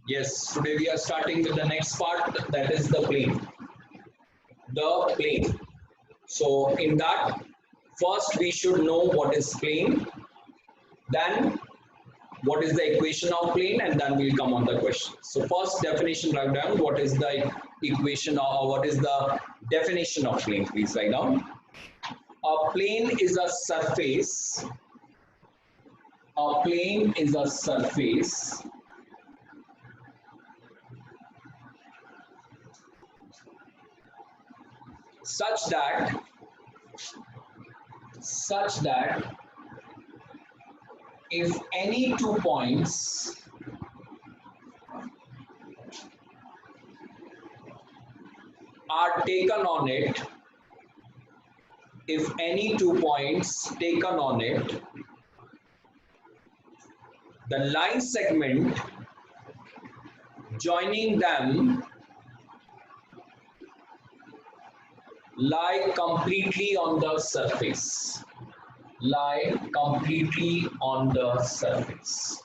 Yes, today we are starting with the next part, that is the plane. The plane. So in that, first we should know what is plane, then what is the equation of plane, and then we'll come on the question. So first definition, write down what is the equation or what is the definition of plane. Please write down. A plane is a surface. A plane is a surface such that if any 2 points are taken on it, if any 2 points taken on it, the line segment joining them lie completely on the surface. Lie completely on the surface.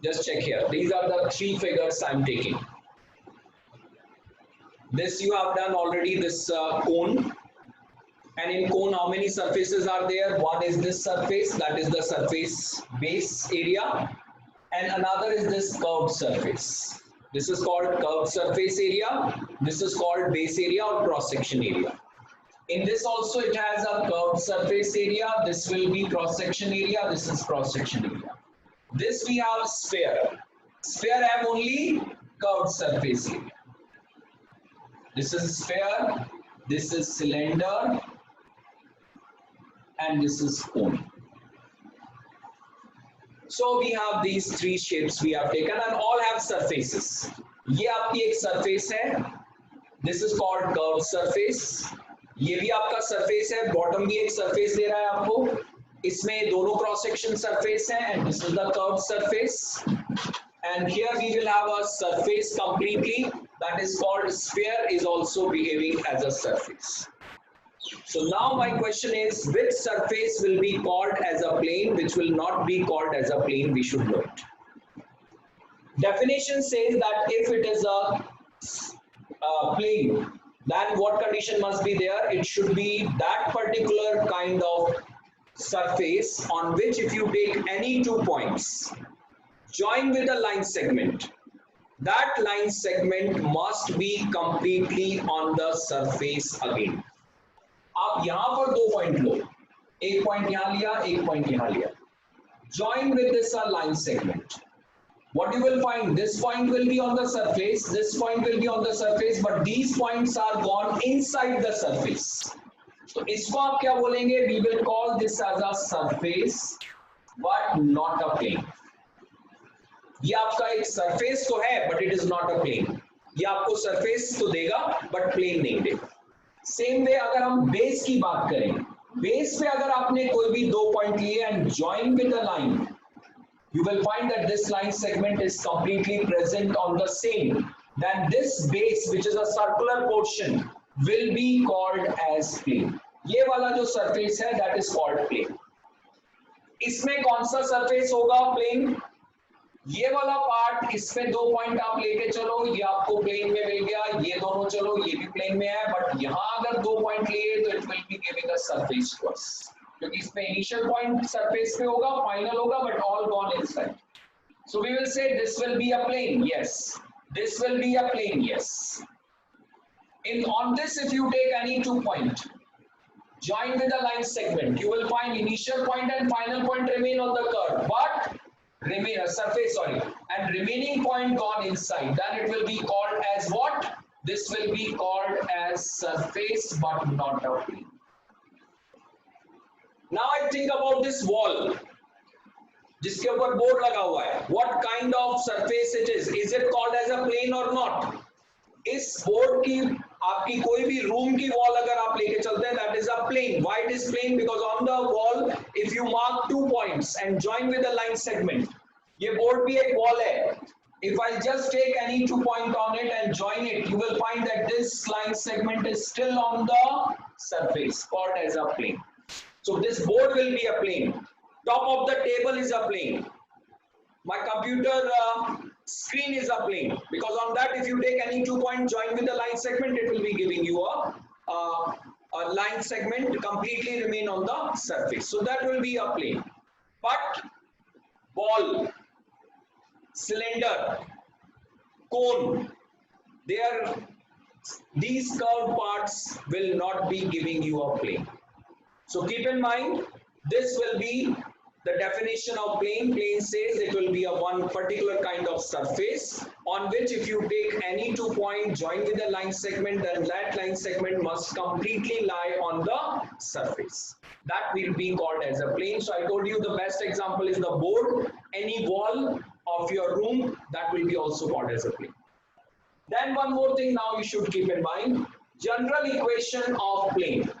Just check here. These are the three figures I'm taking. This you have done already, this cone. And in cone, how many surfaces are there? One is this surface, that is the surface base area. And another is this curved surface. This is called curved surface area. This is called base area or cross section area. In this also it has a curved surface area. This will be cross section area. This is cross section area. This we have sphere. Sphere have only curved surface area. This is sphere. This is cylinder. And this is cone. So we have these three shapes we have taken and all have surfaces. ये आपकी एक surface है. This is called curved surface. ये भी आपका surface है. Bottom भी एक surface दे रहा है आपको. इसमें दोनों cross section surface हैं and this is the curved surface. And here we will have a surface completely, that is called sphere, is also behaving as a surface. So now my question is, which surface will be called as a plane, which will not be called as a plane? We should know it. Definition says that if it is a plane, then what condition must be there? It should be that particular kind of surface on which if you take any 2 points, join with a line segment, that line segment must be completely on the surface again. आप यहां पर 2 point लो, एक point यहां लिया, एक point यहां लिया. Join with this line segment. What you will find, this point will be on the surface, this point will be on the surface, but these points are gone inside the surface. तो इसको आप क्या बोलेंगे? We will call this as a surface, but not a plane. ये आपका एक surface तो है, but it is not a plane. ये आपको surface तो देगा, but plane नहीं देगा. सेम वे अगर हम बेस की बात करें, बेस पे अगर आपने कोई भी 2 पॉइंट लिए and join with the line, you will find that this line segment is completely present on the same, then this base, which is a circular portion, will be called as plane. ये वाला जो surface है, that is called plane. इसमें कौन सा surface होगा plane? ये वाला पार्ट, इसमें 2 पॉइंट आप लेके चलो, ये आपको प्लेन में मिल गया, ये दोनों चलो, ये भी प्लेन में है, बट यहाँ अगर 2 पॉइंट लिए तो it will be giving a surface to us, क्योंकि इसमें इनिशियल पॉइंट सरफेस पे होगा, फाइनल होगा, but all gone inside. So we will say this will be a plane, yes. This will be a plane, yes. In on this if you take any 2 point, join with a line segment, you will find initial point and final point remain on the curve, but remain a surface, sorry, and remaining point gone inside, then it will be called as what? This will be called as surface, but not a plane. Now I think about this wall जिसके ऊपर board लगा हुआ है. What kind of surface it is? Is it called as a plane or not? इस board की आपकी कोई भी रूम की वॉल अगर आप लेके चलते हैं, that is a plane. Why it is plane? Because on the wall, if you mark 2 points and join with a line segment, ये बोर्ड भी एक वॉल है. If I just take any 2 point on it and join it, you will find that this line segment is still on the surface, called as a plane. So this board will be a plane. Top of the table is a plane. My computer screen is a plane, because on that if you take any 2 point join with the line segment, it will be giving you a line segment completely remain on the surface. So that will be a plane. But ball, cylinder, cone, these curved parts will not be giving you a plane. So keep in mind, this will be the definition of plane. Plane says it will be a one particular kind of surface on which if you take any 2 point join with a line segment, then that line segment must completely lie on the surface. That will be called as a plane. So I told you the best example is the board. Any wall of your room, that will be also called as a plane. Then one more thing now you should keep in mind, general equation of plane.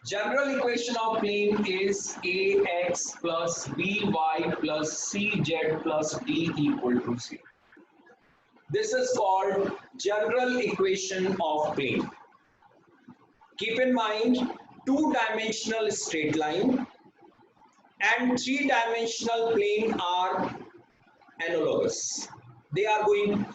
General equation of plane is ax plus by plus cz plus d equal to 0. This is called general equation of plane. Keep in mind, two-dimensional straight line and three-dimensional plane are analogous. They are going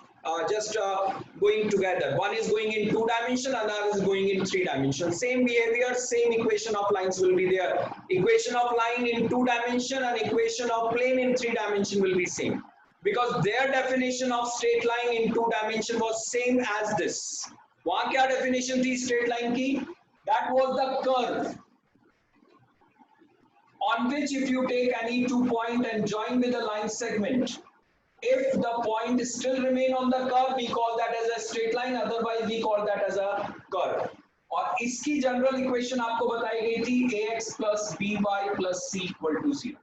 going together. One is going in 2 dimension, another is going in 3 dimension. Same behavior, same equation of lines will be there. Equation of line in 2 dimension and equation of plane in 3 dimension will be same, because their definition of straight line in 2 dimension was same as this. वहाँ क्या definition थी straight line की? That was the curve on which if you take any 2 point and join with a line segment, if the point still remain on the curve, we call that as a straight line, otherwise we call that as a curve. और इसकी general equation आपको बताई गई थी ax plus by plus c equal to 0.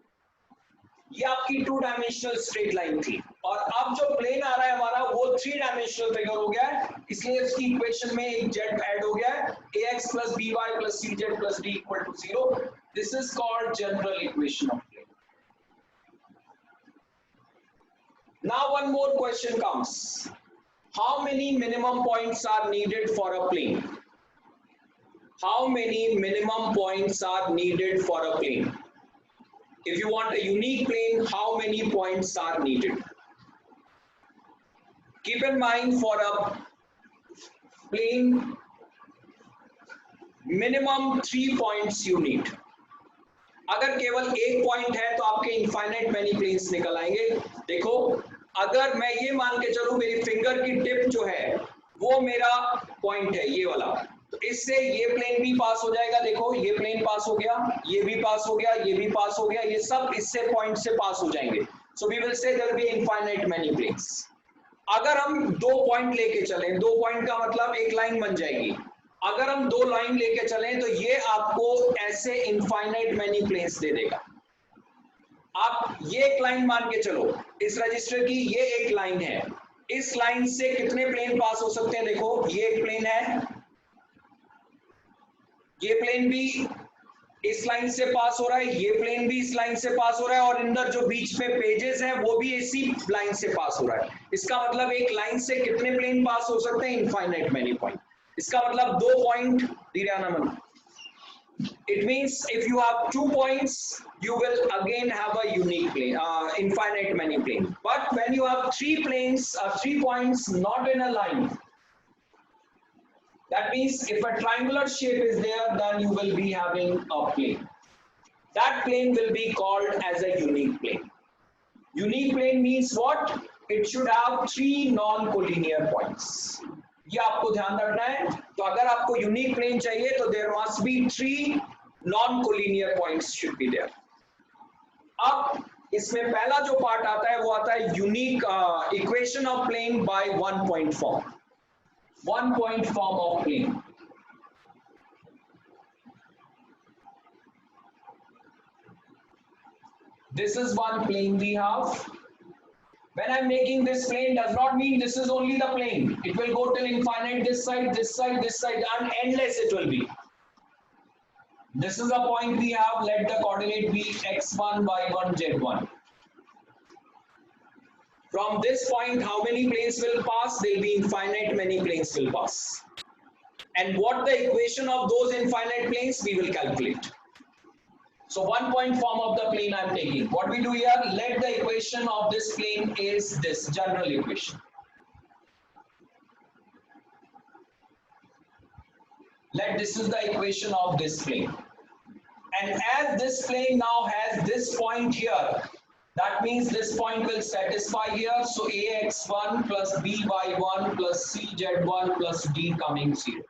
ये आपकी 2 dimensional straight line थी, और अब जो प्लेन आ रहा है हमारा वो 3 डायमेंशनल फिगर हो गया है, इसलिए इसकी इक्वेशन में एक z ऐड हो गया है, ax plus by plus cz plus d equal to 0. This is called general equation of plane. Now one more question comes. How many minimum points are needed for a plane? How many minimum points are needed for a plane? If you want a unique plane, how many points are needed? Keep in mind, for a plane, minimum 3 points you need. अगर केवल एक point है तो आपके infinite many planes निकल आएंगे. देखो, अगर मैं ये मान के चलूं मेरी फिंगर की टिप जो है वो मेरा पॉइंट है ये वाला, तो इससे ये प्लेन भी पास हो जाएगा. देखो, ये प्लेन पास हो गया, ये भी पास हो गया, ये भी पास हो गया, ये सब इससे पॉइंट से पास हो जाएंगे. So we will say there will be infinite many planes. अगर हम 2 पॉइंट लेके चलें, 2 पॉइंट का मतलब एक लाइन बन जाएगी. अगर हम 2 लाइन लेके चलें तो ये आपको ऐसे इनफाइनाइट मैनी प्लेन्स दे देगा. आप ये एक लाइन मान के चलो, इस रजिस्टर की ये एक लाइन है, इस लाइन से कितने प्लेन पास हो सकते हैं? देखो, ये एक प्लेन है, ये प्लेन भी इस लाइन से पास हो रहा है, ये प्लेन भी इस लाइन से पास हो रहा है, और अंदर जो बीच में पेजेस हैं वो भी इसी लाइन से पास हो रहा है. इसका मतलब एक लाइन से कितने प्लेन पास हो सकते हैं? Infinite many point. इसका मतलब 2 point दिरानामन. It means if you have 2 points, you will again have a unique plane, infinite many plane. But when you have 3 planes, 3 points not in a line, that means if a triangular shape is there, then you will be having a plane. That plane will be called as a unique plane. Unique plane means what? It should have 3 non-collinear points. ये आपको ध्यान रखना है. तो अगर आपको unique plane चाहिए तो there must be 3 non collinear points should be there. अब इसमें पहला जो पार्ट आता है वो आता है unique equation of plane by 1 point form. 1 point form of plane. This is one plane we have. When I'm making this plane does not mean this is only the plane. It will go till infinite, this side, this side, this side, and endless it will be. This is a point we have. Let the coordinate be x1, y1, z1. From this point, how many planes will pass? There will be infinite many planes will pass. And what the equation of those infinite planes, we will calculate. So 1 point form of the plane I am taking. What we do here, let the equation of this plane is this general equation. Let this is the equation of this plane. And as this plane now has this point here, that means this point will satisfy here. So ax1 plus by1 plus cz1 plus d coming 0.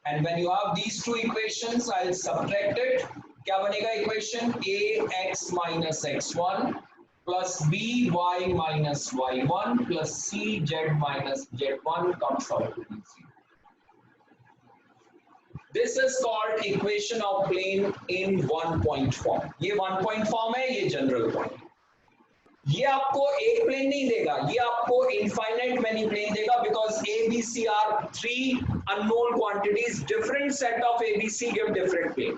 And when you have these two equations, I'll subtract it. क्या बनेगा equation? ax minus x1 plus by minus y1 plus cz minus z1 comes out to be 0. This is called equation of plane in 1 point form. ये 1 point form है, ये general point. ये आपको एक plane नहीं देगा, ये आपको infinite many plane देगा because ABC are 3 unknown quantities. Different set of ABC give different plane.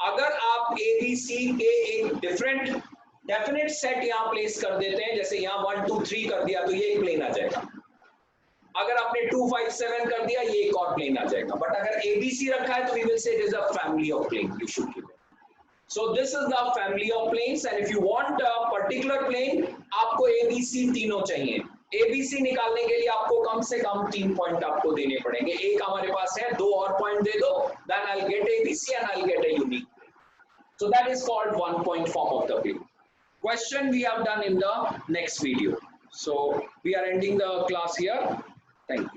अगर आप ABC के एक different definite set यहाँ place कर देते हैं, जैसे यहाँ 1 2 3 कर दिया तो ये एक plane आ जाएगा. अगर आपने 2 5 7 कर दिया ये एक और प्लेन आ जाएगा. बट अगर ABC रखा है तो we will say it is a family of plane. You should give it. So this is the family of planes, and if you want a particular plane, आपको ABC तीनों चाहिए. ABC निकालने के लिए आपको कम से कम 3 पॉइंट आपको देने पड़ेंगे. एक हमारे पास है, 2 और पॉइंट दे दो, then I'll get ABC and I'll get a unique plane. So that is called 1 point form of the plane. Question we have done in the next video. So we are ending the class here. Thank you.